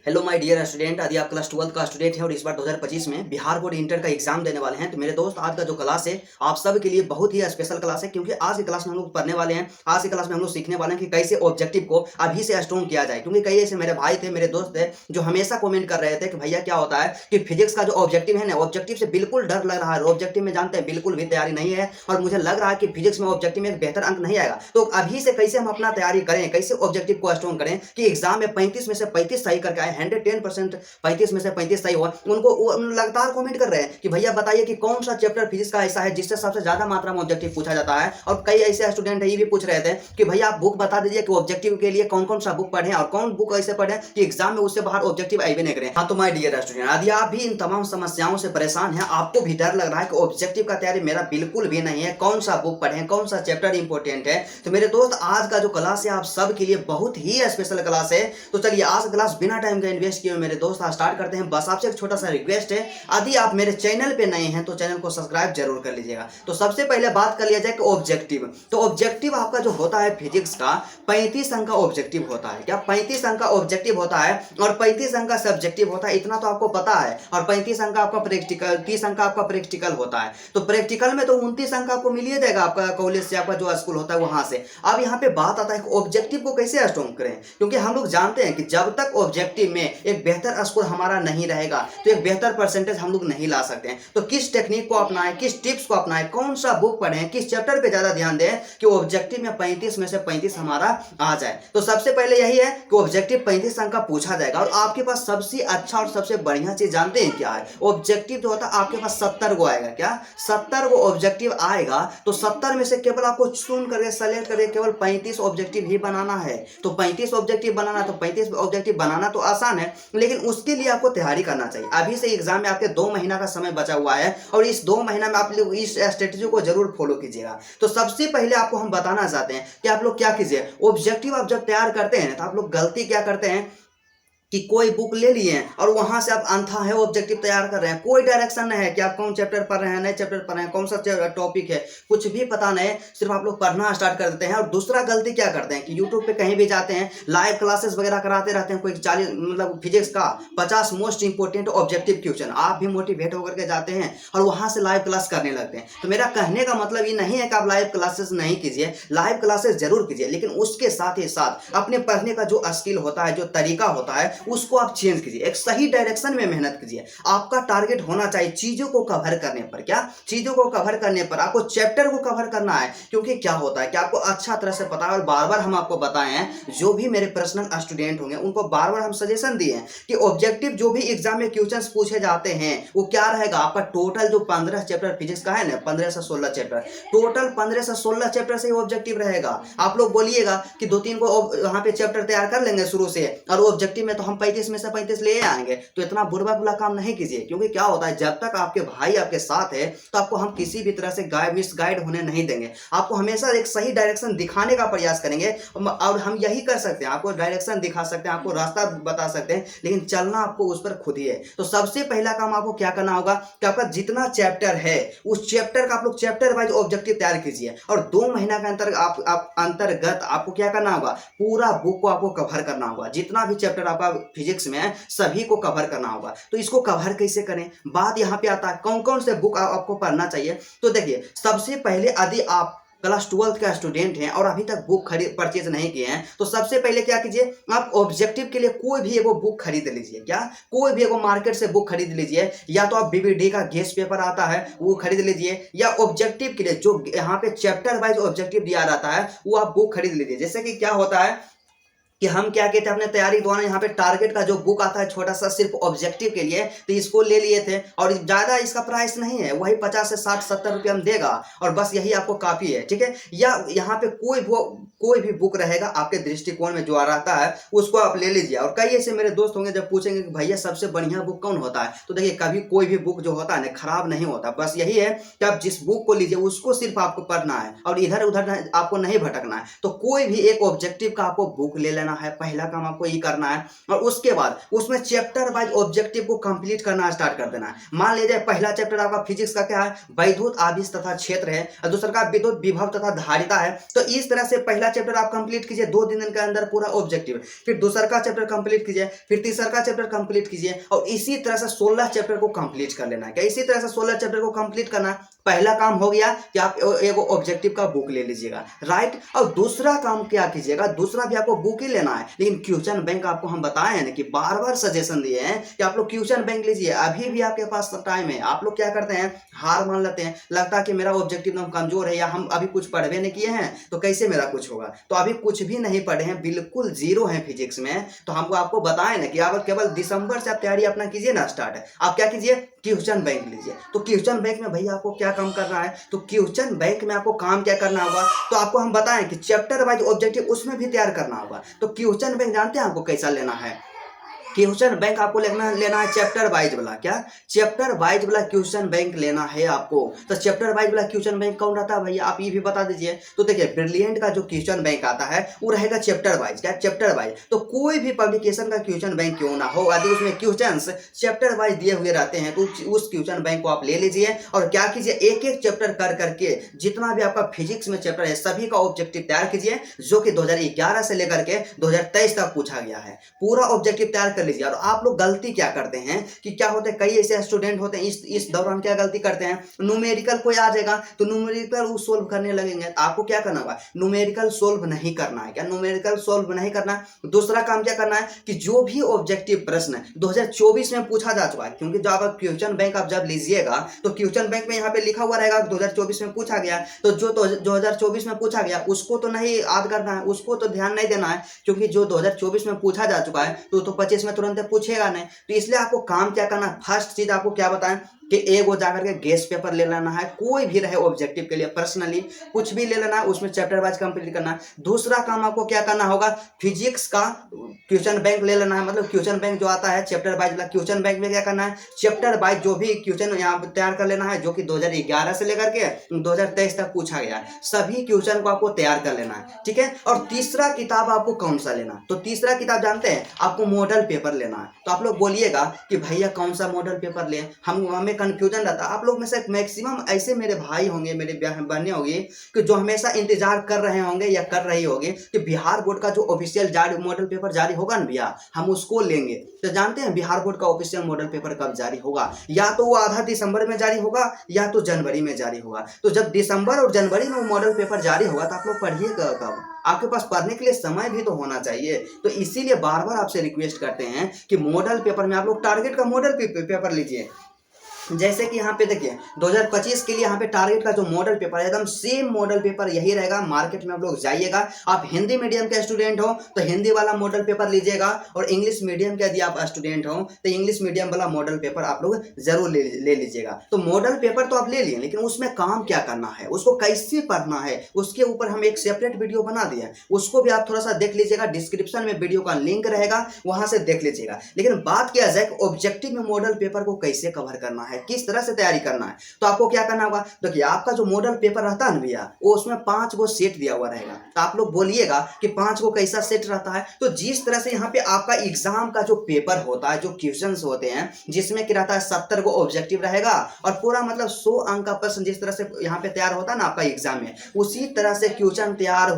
Hello my dear student. यदि आप class 12 का स्टूडेंट है और इस बार 2025 में बिहार बोर्ड इंटर का एग्जाम देने वाले हैं तो मेरे दोस्त आज का जो क्लास है आप सब के लिए बहुत ही स्पेशल क्लास है, क्योंकि आज की क्लास में हम लोग पढ़ने वाले हैं। आज की क्लास में हम लोग सीखने वाले हैं कि कैसे ऑब्जेक्टिव को अभी से स्ट्रॉन्ग किया जाए, क्योंकि कई ऐसे मेरे भाई थे, मेरे दोस्त थे जो हमेशा कमेंट कर रहे थे कि भैया क्या होता है कि फिजिक्स का जो ऑब्जेक्टिव है ना, ऑब्जेक्टिव से बिल्कुल डर लग रहा है। ऑब्जेक्टिव में जानते हैं बिल्कुल भी तैयारी नहीं है और मुझे लग रहा है कि फिजिक्स में ऑब्जेक्टिव में एक बेहतर अंक नहीं आएगा। तो अभी से कैसे हम अपना तैयारी करें, कैसे ऑब्जेक्टिव को स्ट्रॉन्ग करें कि एग्जाम में 35 में से 35 सही करके आए, 110% 35 में से 35 सही हुआ। उनको लगातार कमेंट कर रहे हैं कि भैया बताइए कि कौन सा चैप्टर फिजिक्स का ऐसा है जिससे सबसे ज्यादा मात्रा में ऑब्जेक्टिव पूछा जाता है। और कई ऐसे स्टूडेंट है ये भी पूछ रहे थे कि भैया आप बुक बता दीजिए कि ऑब्जेक्टिव के लिए कौन कौन सा बुक पढ़ें और कौन बुक ऐसे पढ़ें कि एग्जाम में उससे बाहर ऑब्जेक्टिव आई भी नहीं करें। हाँ तो माय डियर स्टूडेंट, यदि आप भी इन तमाम समस्याओं से परेशान हैं, आपको भी डर लग रहा है कि ऑब्जेक्टिव का तैयारी मेरा बिल्कुल भी नहीं है, कौन सा बुक पढ़ें, कौन सा चैप्टर इंपॉर्टेंट है, तो मेरे दोस्त आज का जो क्लास है आप सब के लिए बहुत ही स्पेशल क्लास है। तो चलिए आज क्लास बिना टाइम का इन्वेस्ट किए मेरे दोस्त आज स्टार्ट करते हैं। बस आपसे एक छोटा सा रिक्वेस्ट है, यदि आप मेरे चैनल पे नए हैं तो चैनल को सब्सक्राइब जरूर कर लीजिएगा। तो सबसे पहले बात कर लिया जाए कि ऑब्जेक्टिव, तो ऑब्जेक्टिव आपका जो होता है फिजिक्स का 35 अंक का ऑब्जेक्टिव होता है। क्या 35 अंक का ऑब्जेक्टिव होता है और 35 अंक का सब्जेक्टिव होता है, इतना तो आपको पता है। और 35 अंक का आपका प्रैक्टिकल, 30 अंक का आपका प्रैक्टिकल होता है। तो प्रैक्टिकल में तो 29 अंक आपको मिल ही जाएगा आपका कॉलेज से, आपका जो स्कूल होता है वहां से। अब यहाँ पे बात आता है कि ऑब्जेक्टिव को कैसे स्ट्रॉन्ग करें, क्योंकि हम लोग जानते हैं कि जब तक ऑब्जेक्टिव में एक बेहतर स्कोर हमारा नहीं रहेगा तो एक बेहतर परसेंटेज हम लोग नहीं ला सकते हैं। तो किस टेक्निक को अपनाएं, किस टिप्स को अपनाएं, कौन सा बुक पढ़ें, किस चैप्टर पे ज्यादा ध्यान दें कि ऑब्जेक्टिव में 35 में से 35 हमारा आ जाए। तो सबसे पहले यही है कि ऑब्जेक्टिव 35 अंक का पूछा जाएगा और आपके पास सबसे अच्छा और सबसे बढ़िया चीज जानते हैं क्या है? ऑब्जेक्टिव जो होता है आपके पास 70 को आएगा। क्या 70 को ऑब्जेक्टिव आएगा? तो 70 में से केवल आपको चुन करके सेलेक्ट करके केवल 35 ऑब्जेक्टिव ही बनाना है। तो 35 ऑब्जेक्टिव बनाना, तो 35 ऑब्जेक्टिव बनाना तो आसान है, लेकिन उसके लिए आपको तैयारी करना चाहिए। अभी से एग्जाम में आपके 2 महीना का समय बचा हुआ है और इस 2 महीना में आप लोग इस स्ट्रेटेजी को जरूर फॉलो कीजिएगा। तो सबसे पहले आपको हम बताना चाहते हैं कि आप लोग क्या कीजिए, ऑब्जेक्टिव आप जब तैयार करते हैं तो आप लोग गलती क्या करते हैं कि कोई बुक ले लिए और वहां से आप अंधा है ऑब्जेक्टिव तैयार कर रहे हैं, कोई डायरेक्शन नहीं है कि आप कौन चैप्टर पढ़ रहे हैं, नए चैप्टर पढ़ रहे हैं, कौन सा टॉपिक है, कुछ भी पता नहीं, सिर्फ आप लोग पढ़ना स्टार्ट कर देते हैं। और दूसरा गलती क्या करते हैं कि यूट्यूब पे कहीं भी जाते हैं, लाइव क्लासेस वगैरह कराते रहते हैं, कोई 40 मतलब फिजिक्स का 50 मोस्ट इंपोर्टेंट ऑब्जेक्टिव क्वेश्चन, आप भी मोटिवेट होकर के जाते हैं और वहां से लाइव क्लास करने लगते हैं। तो मेरा कहने का मतलब ये नहीं है कि आप लाइव क्लासेस नहीं कीजिए, लाइव क्लासेस जरूर कीजिए, लेकिन उसके साथ ही साथ अपने पढ़ने का जो स्किल होता है, जो तरीका होता है, उसको आप चेंज कीजिए, एक सही डायरेक्शन में मेहनत कीजिए। आपका टारगेट होना चाहिए चीजों को कवर करने पर। क्या चीजों को कवर करने पर आपको चैप्टर को कवर करना है, क्योंकि क्या होता है कि आपको अच्छा तरह से पता है और बार बार हम आपको बताए हैं, जो भी मेरे पर्सनल स्टूडेंट होंगे उनको बार बार हम सजेशन दिए हैं कि ऑब्जेक्टिव जो भी एग्जाम में क्वेश्चंस पूछे जाते हैं वो क्या रहेगा, आपका टोटल जो 15 चैप्टर फिजिक्स का है ना, 15 से 16 चैप्टर, टोटल 15 से 16 चैप्टर से ऑब्जेक्टिव रहेगा। आप लोग बोलिएगा कि 2-3 को वहां पे चैप्टर तैयार कर लेंगे शुरू से और ऑब्जेक्टिव में तो हम 35 में से 35 ले आएंगे, तो इतना बुरा बुरा काम नहीं कीजिए। क्योंकि क्या होता है, जब तक आपके भाई आपके साथ है तो आपको हम किसी भी तरह से मिसगाइड होने नहीं देंगे, आपको हमेशा एक सही डायरेक्शन दिखाने का प्रयास करेंगे। और हम यही कर सकते हैं, आपको डायरेक्शन दिखा सकते हैं, आपको रास्ता बता सकते हैं, लेकिन चलना आपको उस पर खुद ही है। तो सबसे पहला काम आपको क्या करना होगा कि आपका जितना चैप्टर है उस चैप्टर का आप लोग चैप्टर वाइज ऑब्जेक्टिव तैयार कीजिए और 2 महीना के अंतर्गत आपको क्या करना होगा, पूरा बुक को आपको कवर करना होगा। जितना भी चैप्टर आपका फिजिक्स में है सभी को कवर करना होगा। तो इसको कवर कैसे करें, बात यहाँ पे आता है कौन कौन से बुक आपको पढ़ना चाहिए। तो देखिए सबसे पहले यदि आप क्लास 12 का स्टूडेंट हैं और अभी तक बुक परचेज नहीं किए हैं तो सबसे पहले क्या कीजिए, आप ऑब्जेक्टिव के लिए कोई भी एगो बुक खरीद लीजिए। क्या कोई भी एगो मार्केट से बुक खरीद लीजिए, या तो आप बीबीडी का गेस्ट पेपर आता है वो खरीद लीजिए, या ऑब्जेक्टिव के लिए जो यहाँ पे चैप्टर वाइज ऑब्जेक्टिव दिया रहता है वो आप बुक खरीद लीजिए। जैसे कि क्या होता है कि हम क्या कहते हैं अपने तैयारी दौरान यहाँ पे टारगेट का जो बुक आता है छोटा सा सिर्फ ऑब्जेक्टिव के लिए, तो इसको ले लिए थे और ज्यादा इसका प्राइस नहीं है, वही 50 से 60-70 रुपये हम देगा और बस यही आपको काफी है। ठीक है, या यहाँ पे कोई भी बुक रहेगा आपके दृष्टिकोण में जो आ रहता है उसको आप ले लीजिए। और कई ऐसे मेरे दोस्त होंगे जब पूछेंगे कि भैया सबसे बढ़िया बुक कौन होता है, तो देखिए कभी कोई भी बुक जो होता है ना खराब नहीं होता, बस यही है कि आप जिस बुक को लीजिए उसको सिर्फ आपको पढ़ना है और इधर उधर आपको नहीं भटकना है। तो कोई भी एक ऑब्जेक्टिव का आपको बुक ले लेना लेना है, पहला काम आपको ये करना है। और उसके बाद उसमें चैप्टर वाइज ऑब्जेक्टिव को कंप्लीट करना स्टार्ट कर देना है। मान लीजिए पहला चैप्टर आपका फिजिक्स का क्या है, वैद्युत आवेश तथा क्षेत्र है, और दूसरा का विद्युत विभव तथा धारिता है। तो इस तरह से पहला चैप्टर आप कंप्लीट कीजिए 2 दिन के अंदर पूरा ऑब्जेक्टिव, फिर दूसरा का चैप्टर कंप्लीट कीजिए, फिर तीसरा का चैप्टर कंप्लीट कीजिए, और इसी तरह से 16 चैप्टर को कंप्लीट कर लेना है। क्या इसी तरह से 16 चैप्टर को कंप्लीट करना। पहला काम हो गया कि आप एक ऑब्जेक्टिव का बुक ले लीजिएगा, राइट। और दूसरा काम क्या कीजिएगा, दूसरा भी आपको बुक ही लेना है, लेकिन क्वेश्चन बैंक आपको हम बताए हैं ना कि बार बार सजेशन दिए हैं कि आप लोग क्वेश्चन बैंक लीजिए। अभी भी आपके पास टाइम है। आप लोग क्या करते हैं, हार मान लेते हैं, लगता है कि मेरा ऑब्जेक्टिव एकदम कमजोर है, या हम अभी कुछ पढ़वे नहीं किए हैं तो कैसे मेरा कुछ होगा। तो अभी कुछ भी नहीं पढ़े हैं, बिल्कुल जीरो है फिजिक्स में। तो हमको आपको बताए ना कि आप केवल दिसंबर से आप तैयारी अपना कीजिए ना स्टार्ट है। आप क्या कीजिए, क्वेश्चन बैंक लीजिए। तो क्वेश्चन बैंक में भैया आपको क्या काम करना है, तो क्वेश्चन बैंक में आपको काम क्या करना होगा, तो आपको हम बताएं कि चैप्टर वाइज ऑब्जेक्टिव उसमें भी तैयार करना होगा। तो क्वेश्चन बैंक जानते हैं आपको कैसा लेना है, क्वेश्चन बैंक आपको लेना है चैप्टर वाइज वाला। क्या, चैप्टर वाइज वाला क्वेश्चन बैंक लेना है आपको। तो चैप्टर वाइज वाला क्वेश्चन बैंक कौन रहता है भैया, आप ये भी बता दीजिए। तो देखिए ब्रिलियंट का जो क्वेश्चन बैंक आता है वो रहेगा चैप्टर वाइज। क्या, चैप्टर वाइज। तो कोई भी पब्लिकेशन का क्वेश्चन बैंक क्यों ना हो, यदि उसमें क्वेश्चंस चैप्टर वाइज दिए हुए रहते हैं तो उस क्वेश्चन बैंक को आप ले लीजिए, और क्या कीजिए, एक एक चैप्टर कर करके जितना भी आपका फिजिक्स में चैप्टर है सभी का ऑब्जेक्टिव तैयार कीजिए, जो कि 2011 से लेकर के 2023 तक पूछा गया है। पूरा ऑब्जेक्टिव तैयार लीजिए। और आप लोग गलती क्या करते हैं कि क्या होते हैं, कई ऐसे स्टूडेंट होते हैं इस दौरान क्या गलती करते हैं, न्यूमेरिकल कोई आ जाएगा तो न्यूमेरिकल वो सोल्व करने लगेंगे। तो आपको क्या करना होगा, न्यूमेरिकल सोल्व नहीं करना है। क्या, न्यूमेरिकल सोल्व नहीं करना है। दूसरा काम क्या करना है कि जो भी ऑब्जेक्टिव प्रश्न 2024 में पूछा जा चुका है, क्योंकि जब आप क्वेश्चन बैंक आप जब लीजिएगा तो क्वेश्चन बैंक में यहाँ पे लिखा हुआ रहेगा 2024 में पूछा गया, तो जो 2024 में पूछा गया उसको तो नहीं याद करना है, उसको तो ध्यान नहीं देना है, क्योंकि जो 2024 में पूछा जा चुका है तो 25 में तुरंत पूछेगा नहीं। तो इसलिए आपको काम क्या करना है, फर्स्ट चीज आपको क्या बताएं कि एक वो जाकर के गेस्ट पेपर ले लेना है, कोई भी रहे ऑब्जेक्टिव के लिए, पर्सनली कुछ भी ले लेना है, उसमें चैप्टर वाइज कंप्लीट करना है। दूसरा काम आपको क्या करना होगा, फिजिक्स का क्वेश्चन बैंक ले लेना है, मतलब क्वेश्चन बैंक जो आता है चैप्टर वाइज वाला क्वेश्चन बैंक में क्या करना है, चैप्टर वाइज जो भी क्वेश्चन यहाँ पर तैयार कर लेना है, जो कि 2011 से लेकर के 2023 तक पूछा गया है, सभी क्वेश्चन को आपको तैयार कर लेना है, ठीक है। और तीसरा किताब आपको कौन सा लेना है, तो तीसरा किताब जानते हैं, आपको मॉडल पेपर लेना है। तो आप लोग बोलिएगा कि भैया कौन सा मॉडल पेपर लें, हमें कंफ्यूजन रहता है। आप लोग में से मैक्सिमम ऐसे मेरे भाई होंगे, मेरे बहनें होंगी कि जो हमेशा इंतजार कर रहे होंगे या कर रही होगी कि बिहार बोर्ड का जो ऑफिशियल मॉडल पेपर जारी होगा ना भैया, हम उसको लेंगे। तो जानते हैं बिहार बोर्ड का ऑफिशियल मॉडल पेपर कब जारी होगा, या तो वो आधा दिसंबर में जारी होगा या तो जनवरी में जारी होगा। तो जब दिसंबर और जनवरी में वो मॉडल पेपर जारी होगा तो आप लोग पढ़िएगा कब, आपके पास पढ़ने के लिए समय भी तो होना चाहिए। तो इसीलिए बार बार आपसे रिक्वेस्ट करते हैं कि मॉडल पेपर में आप लोग टारगेट का मॉडल पेपर लीजिए। जैसे कि यहाँ पे देखिए 2025 के लिए यहाँ पे टारगेट का जो मॉडल पेपर है एकदम सेम मॉडल पेपर यही रहेगा। मार्केट में आप लोग जाइएगा, आप हिंदी मीडियम के स्टूडेंट हो तो हिंदी वाला मॉडल पेपर लीजिएगा, और इंग्लिश मीडियम के यदि आप स्टूडेंट हो तो इंग्लिश मीडियम वाला मॉडल पेपर आप लोग जरूर ले लीजिएगा। तो मॉडल पेपर तो आप ले लिए, लेकिन उसमें काम क्या करना है, उसको कैसे पढ़ना है, उसके ऊपर हम एक सेपरेट वीडियो बना दिए, उसको भी आप थोड़ा सा देख लीजिएगा। डिस्क्रिप्शन में वीडियो का लिंक रहेगा, वहां से देख लीजिएगा। लेकिन बात किया जाए ऑब्जेक्टिव में मॉडल पेपर को कैसे कवर करना है, किस तरह से तैयारी करना है, तो आपको क्या करना होगा, देखिए आपका जो मॉडल पेपर रहता है ना भैया, वो उसमें 5 गो सेट दिया हुआ रहेगा। तो आप लोग बोलिएगा कि 5 गो कैसा सेट रहता है, तो जिस तरह से यहाँ पे आपका एग्जाम का जो पेपर होता है, जो क्वेश्चंस होते हैं, जिसमें कि रहता है 70 गो ऑब्जेक्टिव रहेगा, और पूरा मतलब 100 अंक का प्रश्न जिस तरह से यहाँ पे तैयार होता है ना आपका एग्जाम में, उसी तरह से क्वेश्चन तैयार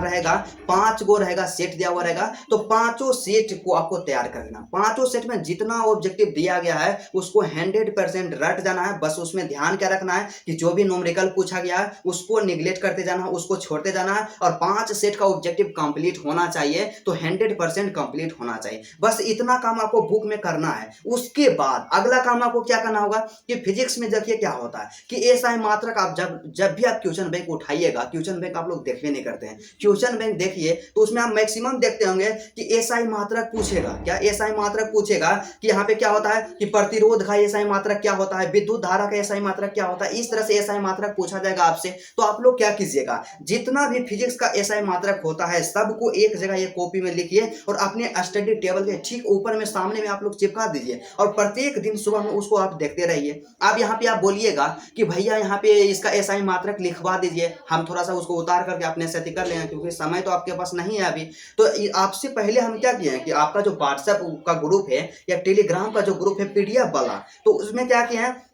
रहेगा। 5 गो रहेगा, सेट दिया हुआ रहेगा। तो 5 सेट को आपको तैयार करना, 5 सेट में जितना ऑब्जेक्टिव दिया गया है उसको 100% रट जाना है। बस उसमें ध्यान क्या रखना है कि जो भी न्यूमेरिकल पूछा गया है उसको निगलेक्ट करते जाना है, उसको छोड़ते जाना है, और 5 सेट का ऑब्जेक्टिव कंप्लीट होना चाहिए। तो 100% कंप्लीट होना चाहिए। बस इतना काम आपको बुक में करना है। उसके बाद अगला काम आपको क्या करना होगा कि फिजिक्स में देखिए क्या होता है कि एसआई मात्रक आप जब भी आप क्वेश्चन बैंक उठाइएगा, क्वेश्चन बैंक आप लोग देखने नहीं करते हैं, क्वेश्चन बैंक देखिए तो उसमें आप मैक्सिमम देखते होंगे कि एसआई मात्रक पूछेगा। क्या एसआई मात्रक पूछेगा कि यहाँ पे क्या होता है कि प्रतिरोध का एसआई मात्रक क्या होता है, विद्युत धारा का एसआई मात्रक क्या होता है, इस तरह से एसआई मात्रक पूछा जाएगा आपसे, तो आप लोग क्या कीजिएगा, जितना भी फिजिक्स का एसआई मात्रक होता है सबको एक जगह ये कॉपी में लिखिए और अपने स्टडी टेबल के ठीक ऊपर में सामने में आप लोग चिपका दीजिए और प्रत्येक दिन सुबह में उसको आप देखते रहिए। आप यहाँ पे आप बोलिएगा कि भैया यहाँ पे इसका एसआई मात्रक लिखवा दीजिए, हम थोड़ा सा उसको उतार करके अपने से कर लेंगे क्योंकि समय तो आपके पास नहीं है अभी। तो आपसे पहले हम क्या किए हैं कि आपका जो व्हाट्सएप का ग्रुप है या टेलीग्राम का जो ग्रुप है पीडीएफ वाला, तो उसमें क्या किया है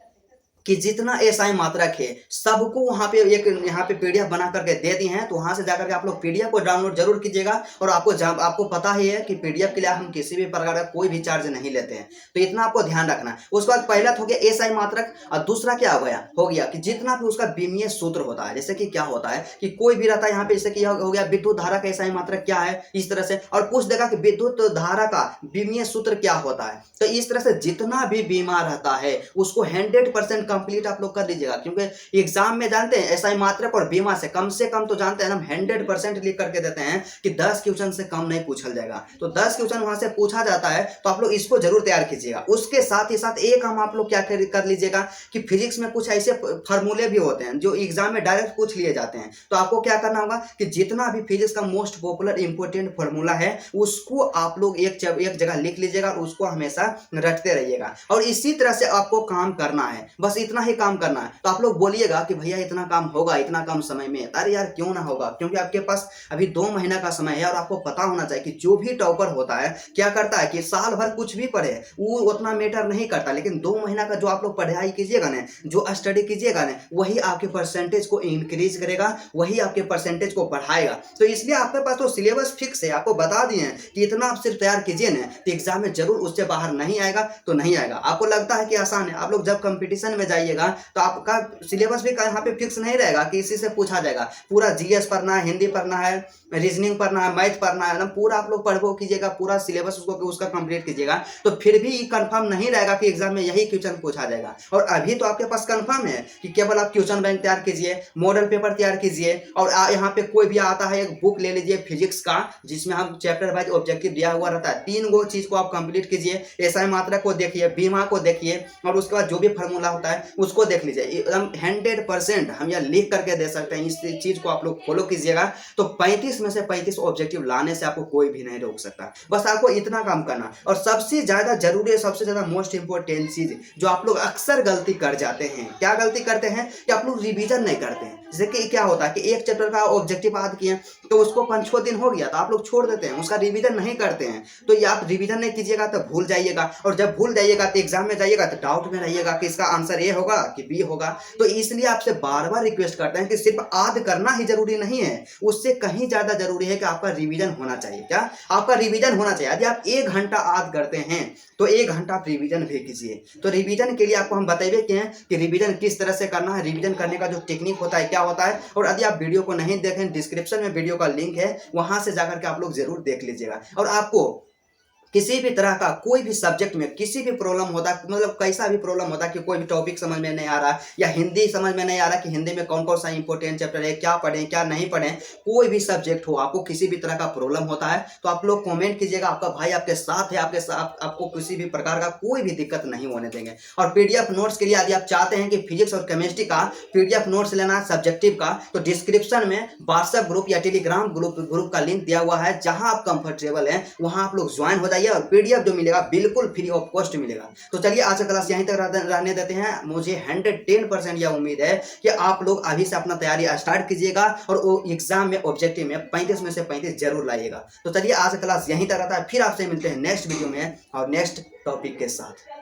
कि जितना एसआई मात्रक है सबको वहां पे एक यहाँ पे पीडीएफ बना करके दे दी हैं, तो वहां से जाकर के आप लोग पीडीएफ को डाउनलोड जरूर कीजिएगा। और आपको पता ही है कि पीडीएफ के लिए हम किसी भी प्रकार का कोई भी चार्ज नहीं लेते हैं, तो इतना आपको ध्यान रखना। उसके बाद पहला तो हो गया एसआई मात्रक और दूसरा क्या हो गया कि जितना भी उसका बीमीय सूत्र होता है, जैसे कि क्या होता है कि कोई भी रहता है यहाँ पे, जैसे कि हो गया विद्युत धारा का एसआई मात्रक क्या है, इस तरह से, और पूछ देगा कि विद्युत धारा का बीमीय सूत्र क्या होता है। तो इस तरह से जितना भी बीमा रहता है उसको 100% कंप्लीट आप लोग कर लीजिएगा, क्योंकि एग्जाम में जानते हैं एसआई मात्रक और बीमा से कम तो जानते हैं हम 100% लिख करके देते हैं कि 10 क्वेश्चन से कम नहीं पूछा जाएगा, तो 10 क्वेश्चन वहां से पूछा जाता है, तो आप लोग इसको जरूर तैयार कीजिएगा। उसके साथ ही साथ एक हम आप लोग क्या कर लीजिएगा कि फिजिक्स में कुछ ऐसे फॉर्मूले भी होते हैं जो एग्जाम में डायरेक्ट पूछ लिए जाते हैं, तो आपको क्या करना होगा कि जितना भी फिजिक्स का मोस्ट पॉपुलर इंपोर्टेंट फॉर्मूला है उसको आप लोग एक जगह लिख लीजिएगा और उसको हमेशा रटते रहिएगा, और इसी तरह से आपको काम करना है, बस इतना ही काम करना है। तो आप लोग बोलिएगा कि भैया इतना काम होगा इतना कम समय में, अरे यार क्यों ना होगा, क्योंकि आपके पास अभी 2 महीना का समय है और आपको पता होना चाहिए कि जो भी टॉपर होता है क्या करता है कि साल भर कुछ भी पढ़े वो उतना मैटर नहीं करता, लेकिन 2 महीना का जो आप लोग पढ़ाई कीजिएगा ना, जो स्टडी कीजिएगा ना, वही आपके परसेंटेज को इंक्रीज करेगा, वही आपके परसेंटेज को बढ़ाएगा। तो इसलिए आपके पास तो सिलेबस फिक्स है, आपको बता दिए हैं कि इतना आप सिर्फ तैयार कीजिए ना, तो एग्जाम में जरूर उससे बाहर नहीं आएगा तो नहीं आएगा। आपको लगता है कि आसान है, आप लोग जब कंपटीशन में जाइएगा तो आपका सिलेबस भी यहाँ पे फिक्स नहीं रहेगा कि इसी से पूछा जाएगा, पूरा जीएस पढ़ना है, हिंदी पढ़ना है, रीजनिंग पढ़ना है, मैथ पढ़ना है ना, पूरा आप लोग पढ़ो कीजिएगा, पूरा सिलेबस उसका कंप्लीट कीजिएगा, तो फिर भी कंफर्म नहीं रहेगा कि एग्जाम में यही क्वेश्चन पूछा जाएगा। और अभी तो आपके पास कंफर्म है कि केवल आप क्वेश्चन बैंक तैयार कीजिए, मॉडल पेपर तैयार कीजिए, और यहाँ पे कोई भी आता है एक बुक ले लीजिए फिजिक्स का जिसमें हम चैप्टर वाइज ऑब्जेक्टिव दिया हुआ रहता है, 3 गो चीज को आप कंप्लीट कीजिए, एसआई मात्रक को देखिए, बीमा को देखिए, और उसके बाद जो भी फॉर्मूला होता है उसको देख लीजिए। एकदम 100% हम यह लिख करके दे सकते हैं, इस चीज को आप लोग फॉलो कीजिएगा, तो 35 में से 35 ऑब्जेक्टिव लाने से आपको कोई भी नहीं रोक सकता। बस आपको इतना काम करना। और सबसे ज्यादा जरूरी, सबसे ज्यादा मोस्ट इंपोर्टेंट चीज जो आप लोग अक्सर गलती कर जाते हैं, क्या गलती करते हैं कि आप लोग रिवीजन नहीं करते हैं। जैसे कि क्या होता है कि एक चैप्टर का ऑब्जेक्टिव याद किए तो उसको 5-6 दिन हो गया तो आप लोग छोड़ देते हैं, उसका रिवीजन नहीं करते हैं, तो ये आप रिवीजन नहीं कीजिएगा तो भूल जाइएगा, और जब भूल जाइएगा तो एग्जाम में जाइएगा तो डाउट में रहिएगा कि इसका आंसर ए होगा कि बी होगा। तो इसलिए आपसे बार बार रिक्वेस्ट करते हैं कि सिर्फ याद करना ही जरूरी नहीं है, उससे कहीं ज्यादा जरूरी है कि आपका रिवीजन होना चाहिए। क्या आपका रिवीजन होना चाहिए। यदि आप 1 घंटा याद करते हैं तो 1 घंटा आप रिवीजन भी कीजिए। तो रिवीजन के लिए आपको हम बताइए कि हैं कि रिवीजन किस तरह से करना है, रिवीजन करने का जो टेक्निक होता है क्या होता है। और यदि आप वीडियो को नहीं देखें, डिस्क्रिप्शन में वीडियो का लिंक है, वहां से जाकर के आप लोग जरूर देख लीजिएगा। और आपको किसी भी तरह का कोई भी सब्जेक्ट में किसी भी प्रॉब्लम होता है, मतलब कैसा भी प्रॉब्लम होता है कि कोई भी टॉपिक समझ में नहीं आ रहा या हिंदी समझ में नहीं आ रहा कि हिंदी में कौन कौन सा इंपॉर्टेंट चैप्टर है, क्या पढ़ें क्या नहीं पढ़ें, कोई भी सब्जेक्ट हो, आपको किसी भी तरह का प्रॉब्लम होता है तो आप लोग कमेंट कीजिएगा, आपका भाई आपके साथ है, आपके साथ आपको किसी भी प्रकार का कोई भी दिक्कत नहीं होने देंगे। और पीडीएफ नोट्स के लिए यदि आप चाहते हैं कि फिजिक्स और केमिस्ट्री का पीडीएफ नोट्स लेना सब्जेक्टिव का, तो डिस्क्रिप्शन में व्हाट्सएप ग्रुप या टेलीग्राम ग्रुप का लिंक दिया हुआ है, जहां आप कंफर्टेबल हैं वहां आप लोग ज्वाइन हो जाइए और पीडीएफ जो मिलेगा बिल्कुल फ्री ऑफ कॉस्ट मिलेगा। तो चलिए आज का क्लास यहीं तक रहने देते हैं। मुझे 110% यह उम्मीद है कि आप लोग अभी से अपना तैयारी स्टार्ट कीजिएगा और वो एग्जाम में ऑब्जेक्टिव में 35 में से 35 जरूर लाइएगा। तो चलिए आज का क्लास यहीं तक रहता है, फिर आपसे मिलते हैं नेक्स्ट वीडियो में और नेक्स्ट टॉपिक के साथ।